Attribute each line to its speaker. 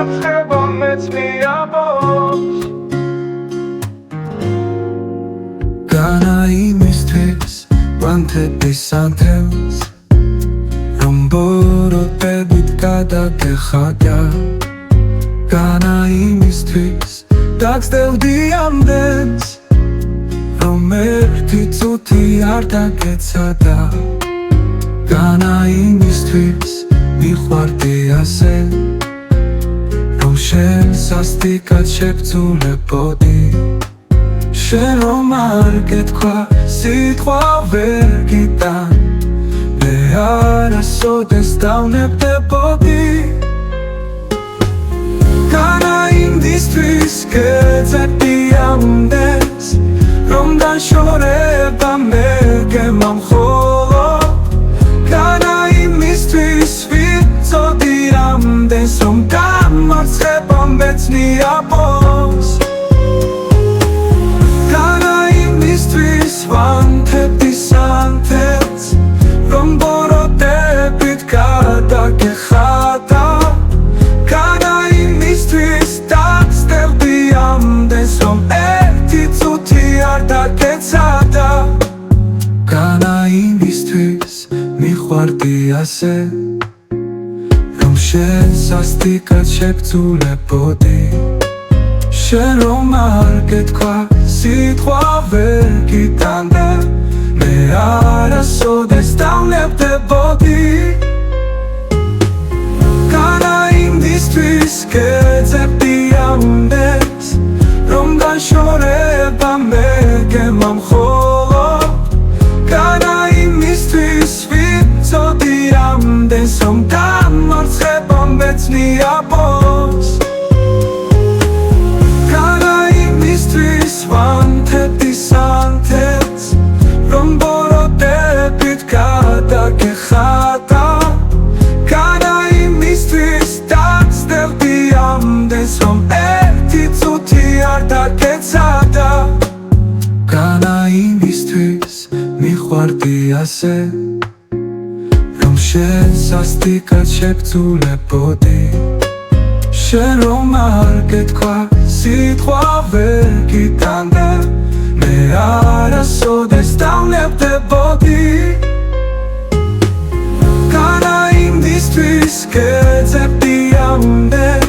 Speaker 1: მარცხება მეცნია ბოლოს
Speaker 2: განა იმისთვის ვანთების ანთებს რომ ბოროტებით გადაგეხატა განა იმისთვის დაგსდევდი ამდენს რომ ერთი წუთი არ დაგეცადა განა იმისთვის მიყვარდი ასე რომ შენ სასტიკად შეგძულებოდი შენ რომ არ გეთქვა სიტყვა ვერ გიტან მე არასოდეს დავნებდებოდი განა იმისთვის გეძებდი ამდენს რომ დაშორება მე გემამხოლო განა იმისთვის ვიცოდი ამდენს რომ დამარცხება მეცნია ბოლოს განა იმისთვის ვანთების ანთებს რომ ბოროტებით გადაგეხატა განა იმისთვის დაგსდევდი ამდენს რომ ერთი წუთი არ დაგეცადა განა იმისთვის მიყვარდი ასე რომ შენ სასტიკად შეგძულებოდი შენ რომ არ გეთქვა სიტყვა ვერ გიტანდა მე არასოდეს დავნებდებოდი განა იმისთვის გეძებდი ამდენს რომ დაშორება მე გემამხოლო განა იმისთვის ვიცოდი ამდენს რომ დამარცხება მეცნია ბოლოს განა იმისთვის ვანთების ანთებს რომ ბოროტებით გადაგეხატა განა იმისთვის დაგსდევდი ამდენს რომ ერთი წუთი არ დაგეცადა განა იმისთვის მიყვარდი ასე რომ შენ სასტიკად შეგძულებოდი შენ რომ არ გეთქვა სიტყვა ვერ გიტანდა მე არასოდეს დავნებდებოდი განა იმისთვის გეძებდი ამდენს